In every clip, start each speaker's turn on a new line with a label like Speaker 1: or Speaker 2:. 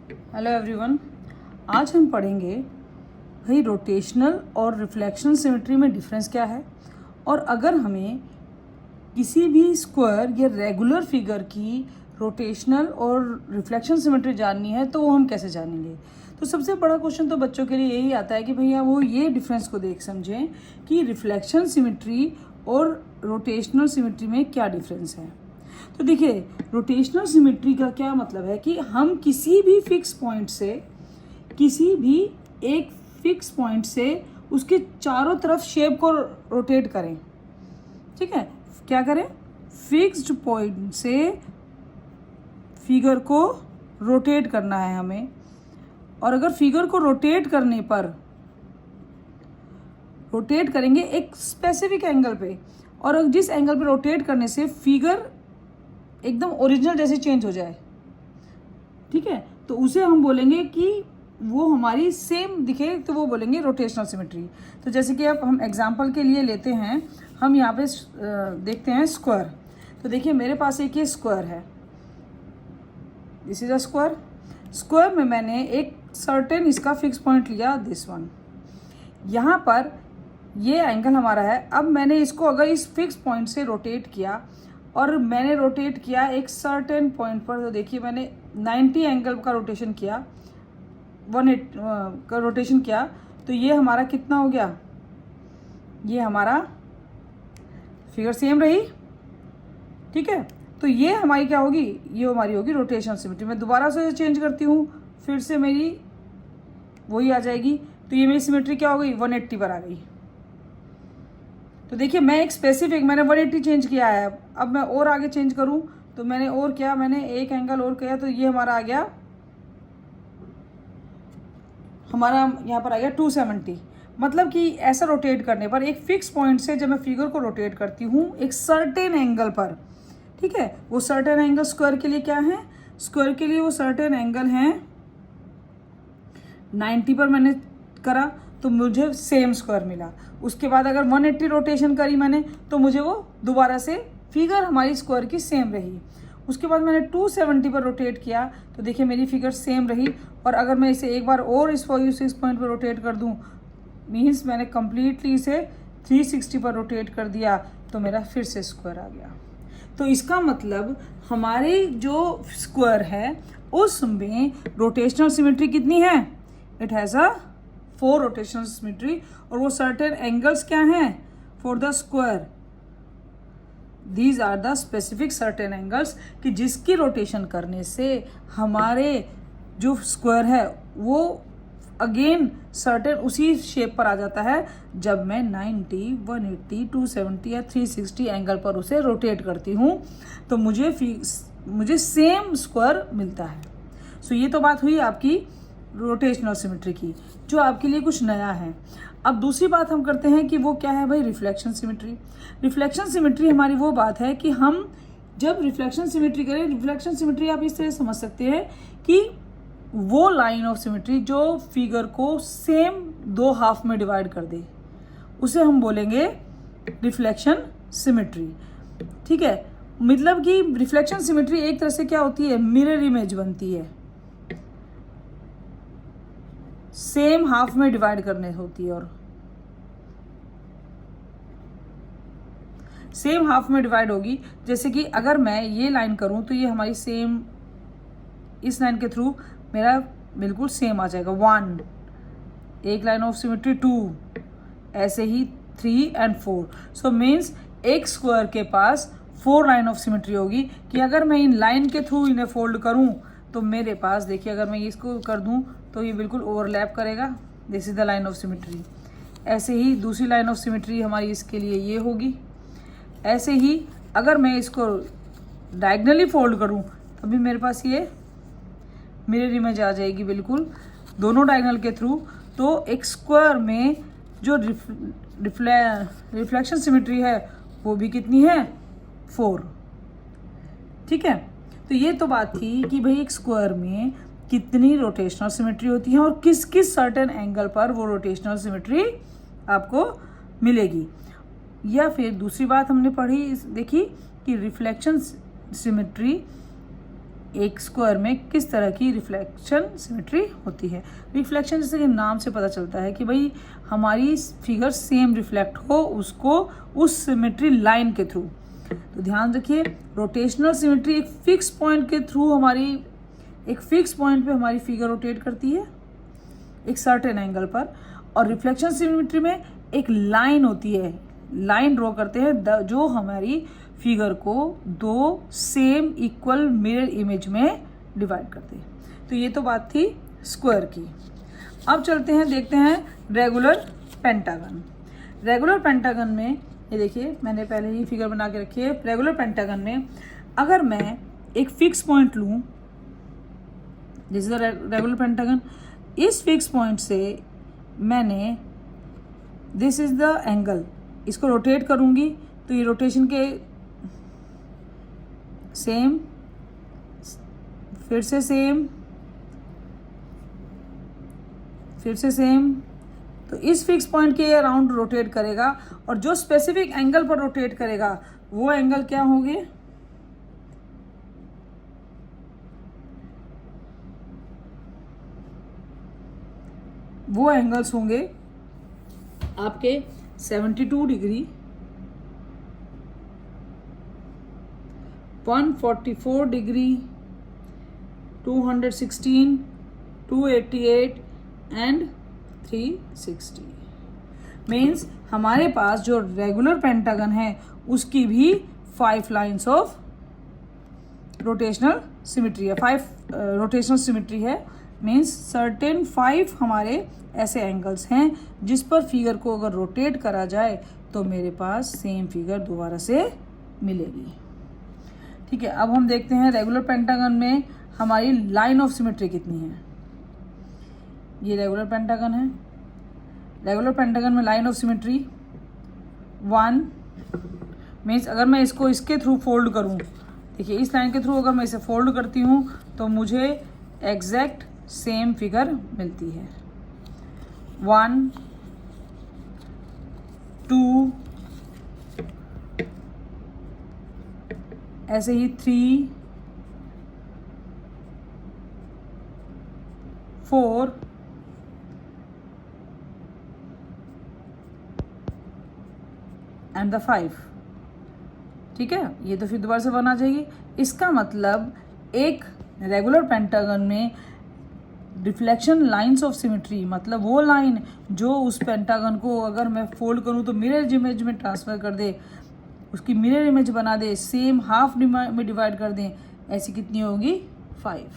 Speaker 1: Hello everyone. आज हम पढ़ेंगे भाई रोटेशनल और रिफ्लेक्शन सिमेट्री में डिफरेंस क्या है, और अगर हमें किसी भी स्क्वायर या रेगुलर फिगर की रोटेशनल और रिफ्लेक्शन सिमेट्री जाननी है तो वो हम कैसे जानेंगे। तो सबसे बड़ा क्वेश्चन तो बच्चों के लिए यही आता है कि भैया वो ये डिफरेंस को देख समझें कि रिफ्लेक्शन सिमेट्री और रोटेशनल सिमेट्री में क्या डिफरेंस है। तो देखिए, रोटेशनल सिमेट्री का क्या मतलब है कि हम किसी भी फिक्स पॉइंट से, किसी भी एक फिक्स पॉइंट से उसके चारों तरफ शेप को रोटेट करें। ठीक है, क्या करें? फिक्स्ड पॉइंट से फिगर को रोटेट करना है हमें, और अगर फिगर को रोटेट करने पर रोटेट करेंगे एक स्पेसिफिक एंगल पे, और जिस एंगल पे रोटेट करने से फिगर एकदम ओरिजिनल जैसे चेंज हो जाए, ठीक है, तो उसे हम बोलेंगे कि वो हमारी सेम दिखे, तो वो बोलेंगे रोटेशनल सिमेट्री। तो जैसे कि अब हम एग्जांपल के लिए लेते हैं, हम यहाँ पे देखते हैं स्क्वायर। तो देखिए मेरे पास एक ये स्क्वायर है, this is a square. Square में मैंने एक सर्टेन इसका फिक्स पॉइंट लिया, दिस वन। यहाँ पर ये एंगल हमारा है। अब मैंने इसको अगर इस फिक्स पॉइंट से रोटेट किया, और मैंने रोटेट किया एक सर्टेन पॉइंट पर, तो देखिए मैंने 90 एंगल का रोटेशन किया, 180 का रोटेशन किया, तो ये हमारा कितना हो गया? ये हमारा फिगर सेम रही, ठीक है। तो ये हमारी क्या होगी? ये हमारी होगी रोटेशनल सिमेट्री। मैं दोबारा से चेंज करती हूँ, फिर से मेरी वही आ जाएगी, तो ये मेरी सिमेट्री क्या हो गई? 180 पर आ गई। तो देखिए मैं एक स्पेसिफिक, मैंने 180 चेंज किया है। अब मैं और आगे चेंज करूं तो मैंने और क्या, मैंने एक एंगल और किया, तो ये हमारा आ गया, हमारा यहाँ पर आ गया 270। मतलब कि ऐसा रोटेट करने पर एक फिक्स पॉइंट से जब मैं फिगर को रोटेट करती हूँ एक सर्टेन एंगल पर, ठीक है, वो सर्टेन एंगल स्क्वायर के लिए क्या है? स्क्वायर के लिए वो सर्टेन एंगल है 90 पर मैंने करा तो मुझे सेम स्क्वायर मिला। उसके बाद अगर 180 रोटेशन करी मैंने, तो मुझे वो दोबारा से फिगर हमारी स्क्वायर की सेम रही। उसके बाद मैंने 270 पर रोटेट किया, तो देखिए मेरी फिगर सेम रही। और अगर मैं इसे एक बार और इस पॉइंट पर रोटेट कर दूं, मीन्स मैंने कम्प्लीटली इसे 360 पर रोटेट कर दिया, तो मेरा फिर से स्क्वायर आ गया। तो इसका मतलब हमारे जो स्क्वायर है उसमें रोटेशनल सिमेट्री कितनी है? It has a 4 rotational symmetry. और वो सर्टेन एंगल्स क्या हैं for the square? These are the specific certain angles, कि जिसकी रोटेशन करने से हमारे जो स्क्वायर है वो अगेन सर्टेन उसी शेप पर आ जाता है जब मैं 90, 180, 270 या 360 एंगल पर उसे रोटेट करती हूँ, तो मुझे सेम स्क्वायर मिलता है। सो ये तो बात हुई आपकी रोटेशनल सिमेट्री की, जो आपके लिए कुछ नया है। अब दूसरी बात हम करते हैं कि वो क्या है भाई? Reflection symmetry. रिफ्लेक्शन सिमेट्री हमारी वो बात है कि हम जब रिफ्लेक्शन सिमेट्री करें, रिफ्लेक्शन सिमेट्री आप इस तरह समझ सकते हैं कि वो लाइन ऑफ सिमेट्री जो फिगर को सेम 2 हाफ में डिवाइड कर दे, उसे हम बोलेंगे रिफ्लेक्शन सिमेट्री, ठीक है। मतलब कि रिफ्लेक्शन सिमेट्री एक तरह से क्या होती है? मिरर इमेज बनती है, सेम हाफ में डिवाइड करने होती है, और सेम हाफ में डिवाइड होगी। जैसे कि अगर मैं ये लाइन करूं तो ये हमारी सेम, इस लाइन के थ्रू मेरा बिल्कुल सेम आ जाएगा 1, एक लाइन ऑफ सिमेट्री 2, ऐसे ही 3 and 4। सो मीन्स एक स्क्वायर के पास 4 लाइन ऑफ सिमेट्री होगी, कि अगर मैं इन लाइन के थ्रू इन्हें फोल्ड करूं तो मेरे पास देखिए, अगर मैं इसको कर दूं तो ये बिल्कुल ओवरलैप करेगा, this is the line of symmetry. ऐसे ही दूसरी लाइन ऑफ सिमेट्री हमारी इसके लिए ये होगी। ऐसे ही अगर मैं इसको डायगनली फोल्ड करूं तभी मेरे पास ये मिरर इमेज आ जाएगी बिल्कुल दोनों डायगनल के थ्रू। तो एक स्क्वायर में जो रिफ्लेक्शन सिमेट्री है वो भी कितनी है? 4, ठीक है। तो ये तो बात थी कि भाई एक स्क्वायर में कितनी रोटेशनल सिमेट्री होती है और किस किस सर्टेन एंगल पर वो रोटेशनल सिमेट्री आपको मिलेगी। या फिर दूसरी बात हमने पढ़ी, देखी कि रिफ्लेक्शन सिमेट्री एक स्क्वायर में किस तरह की रिफ्लेक्शन सिमेट्री होती है। रिफ्लेक्शन जैसे कि नाम से पता चलता है कि भाई हमारी फिगर सेम रिफ्लेक्ट हो उसको उस सिमेट्री लाइन के थ्रू। तो ध्यान रखिए, रोटेशनल सिमेट्री एक फिक्स पॉइंट के थ्रू एक फिक्स पॉइंट पे हमारी फिगर रोटेट करती है एक सर्टेन एंगल पर, और रिफ्लेक्शन सिमेट्री में एक लाइन होती है, लाइन ड्रॉ करते हैं जो हमारी फिगर को दो सेम इक्वल मिरर इमेज में डिवाइड करते हैं। तो ये तो बात थी स्क्वायर की। अब चलते हैं, देखते हैं रेगुलर पेंटागन। रेगुलर पेंटागन में ये देखिए मैंने पहले ही फिगर बना के रखी है। रेगुलर पेंटागन में अगर मैं एक फिक्स पॉइंट लूँ, this is the regular pentagon, इस फिक्स पॉइंट से मैंने दिस इज द एंगल, इसको रोटेट करूंगी तो ये रोटेशन के सेम, फिर से सेम, फिर से सेम, तो इस फिक्स पॉइंट के अराउंड रोटेट करेगा, और जो स्पेसिफिक एंगल पर रोटेट करेगा वो एंगल क्या होंगे, वो एंगल्स होंगे आपके 72 डिग्री, 144 डिग्री, 216, 288 एंड 360। मीन्स हमारे पास जो रेगुलर पेंटागन है उसकी भी 5 लाइन्स ऑफ रोटेशनल सिमेट्री है, 5 रोटेशनल सिमेट्री है। मीन्स सर्टेन 5 हमारे ऐसे एंगल्स हैं जिस पर फिगर को अगर रोटेट करा जाए तो मेरे पास सेम फिगर दोबारा से मिलेगी। ठीक है, अब हम देखते हैं रेगुलर पेंटागन में हमारी लाइन ऑफ सिमेट्री कितनी है। ये रेगुलर पेंटागन है। रेगुलर पेंटागन में लाइन ऑफ सिमेट्री 1। मीन्स अगर मैं इसको इसके थ्रू फोल्ड करूं, देखिए इस लाइन के थ्रू अगर मैं इसे फोल्ड करती हूं तो मुझे एग्जैक्ट सेम फिगर मिलती है। 1, 2, ऐसे ही 3, 4, एंड द 5। ठीक है, ये तो फिर दोबारा से बना जाएगी। इसका मतलब एक रेगुलर पेंटागन में रिफ्लेक्शन लाइंस ऑफ सिमेट्री, मतलब वो लाइन जो उस पेंटागन को अगर मैं फोल्ड करूं तो मिरर इमेज में ट्रांसफर कर दे, उसकी मिरर इमेज बना दे, सेम हाफ में डिवाइड कर दें, ऐसी कितनी होगी 5।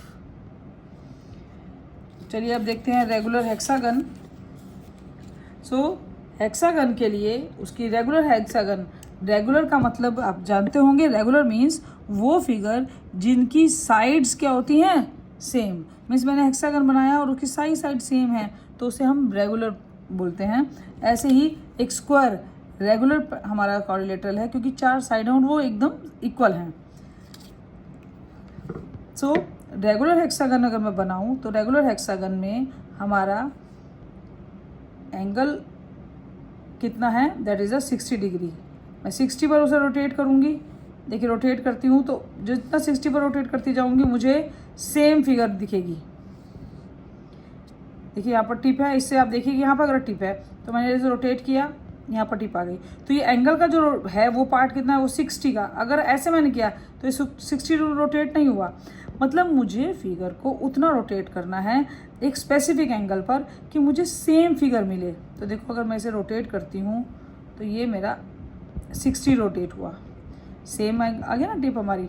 Speaker 1: चलिए अब देखते हैं रेगुलर हेक्सागन। हेक्सागन के लिए उसकी रेगुलर हेक्सागन, रेगुलर का मतलब आप जानते होंगे, रेगुलर मीन्स वो फिगर जिनकी साइड्स क्या होती हैं सेम। मीन्स मैंने हेक्सागन बनाया और उसकी साइड सेम है तो उसे हम रेगुलर बोलते हैं। ऐसे ही एक स्क्वायर रेगुलर हमारा कोऑर्डिनेटर है क्योंकि 4 साइड हैं और वो एकदम इक्वल हैं। रेगुलर हेक्सागन अगर मैं बनाऊं तो रेगुलर हेक्सागन में हमारा एंगल कितना है, दैट इज़ 60 डिग्री। मैं 60 पर उसे रोटेट करूंगी। देखिए रोटेट करती हूँ तो जितना 60 पर रोटेट करती जाऊंगी मुझे सेम फिगर दिखेगी। देखिए यहाँ पर टिप है, इससे आप देखिए कि यहाँ पर अगर टिप है तो मैंने जैसे रोटेट किया यहाँ पर टिप आ गई, तो ये एंगल का जो है वो पार्ट कितना है, वो 60 का। अगर ऐसे मैंने किया तो ये 60 रोटेट नहीं हुआ। मतलब मुझे फिगर को उतना रोटेट करना है एक स्पेसिफिक एंगल पर कि मुझे सेम फिगर मिले। तो देखो अगर मैं इसे रोटेट करती हूँ तो ये मेरा 60 रोटेट हुआ, सेम आ गया ना टिप हमारी।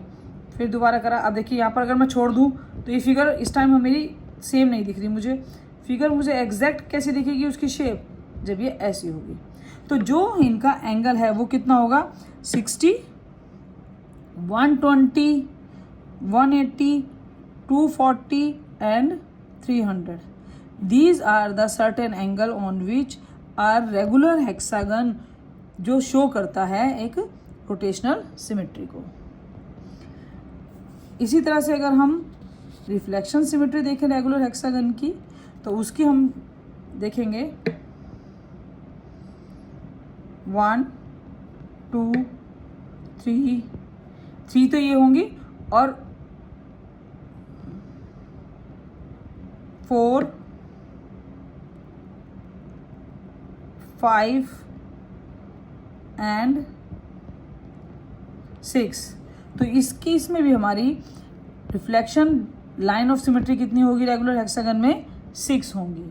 Speaker 1: फिर दोबारा करा, अब देखिए यहाँ पर अगर मैं छोड़ दूँ तो ये फिगर इस टाइम मेरी सेम नहीं दिख रही मुझे। फिगर मुझे एग्जैक्ट कैसे दिखेगी उसकी शेप, जब ये ऐसी होगी। तो जो इनका एंगल है वो कितना होगा, 60, 120, 180, 240 and 300. These are the certain angle on which our regular hexagon जो शो करता है एक रोटेशनल सिमेट्री को। इसी तरह से अगर हम रिफ्लेक्शन सिमेट्री देखें रेगुलर हेक्सागन की तो उसकी हम देखेंगे 1, 2, 3 तो ये होंगी और 4 5 एंड 6। तो इस केस में भी हमारी रिफ्लेक्शन लाइन ऑफ सिमेट्री कितनी होगी रेगुलर हेक्सागन में? 6 होंगी।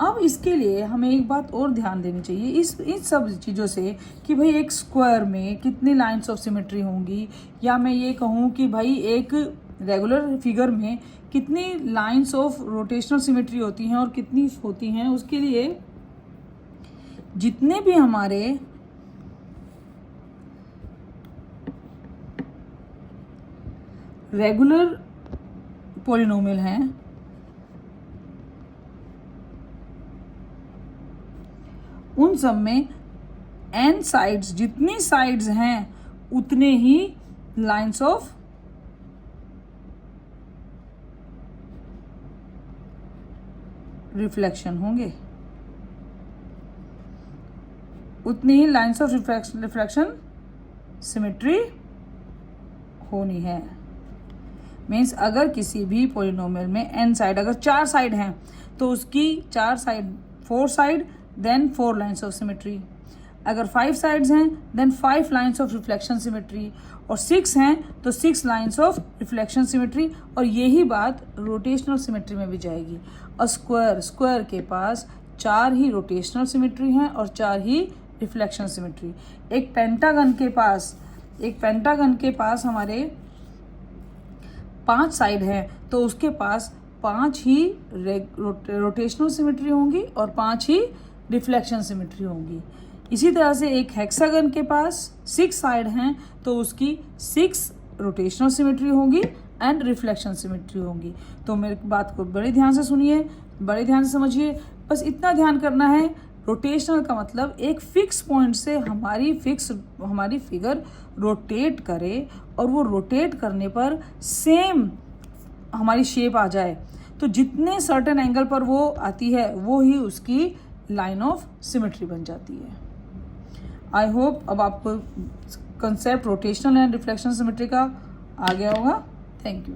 Speaker 1: अब इसके लिए हमें एक बात और ध्यान देनी चाहिए इस सब चीज़ों से कि भाई एक स्क्वायर में कितनी लाइंस ऑफ सिमेट्री होंगी, या मैं ये कहूँ कि भाई एक रेगुलर फिगर में कितनी लाइंस ऑफ रोटेशनल सिमेट्री होती हैं और कितनी होती हैं। उसके लिए जितने भी हमारे रेगुलर पॉलिनोमियल हैं उन सब में n साइड्स, जितनी साइड्स हैं उतने ही लाइंस ऑफ रिफ्लेक्शन होंगे, उतनी ही लाइंस ऑफ रिफ्लेक्शन सिमेट्री होनी है। मीन्स अगर किसी भी पॉलिनोमियल में n साइड, अगर 4 साइड हैं तो उसकी 4 side 4 side then 4 lines of symmetry. अगर 5 साइड्स हैं then 5 lines of reflection symmetry, और 6 हैं तो 6 लाइंस ऑफ रिफ्लेक्शन सिमेट्री। और यही बात रोटेशनल सिमेट्री में भी जाएगी। और स्क्वायर के पास 4 ही रोटेशनल सिमेट्री हैं और 4 ही रिफ्लेक्शन सिमेट्री। एक पेंटागन के पास हमारे 5 साइड हैं तो उसके पास 5 ही रोटेशनल सिमेट्री होंगी और 5 ही रिफ्लेक्शन सिमेट्री होंगी। इसी तरह से एक हेक्सागन के पास 6 साइड हैं तो उसकी 6 रोटेशनल सिमेट्री होगी एंड रिफ्लेक्शन सिमेट्री होगी। तो मेरी बात को बड़े ध्यान से सुनिए, बड़े ध्यान से समझिए। बस इतना ध्यान करना है, रोटेशनल का मतलब एक फिक्स पॉइंट से हमारी फिगर रोटेट करे और वो रोटेट करने पर सेम हमारी शेप आ जाए। तो जितने सर्टेन एंगल पर वो आती है वो ही उसकी लाइन ऑफ सिमेट्री बन जाती है। आई होप अब आपको concept rotational and reflection symmetry का आ गया होगा। Thank you.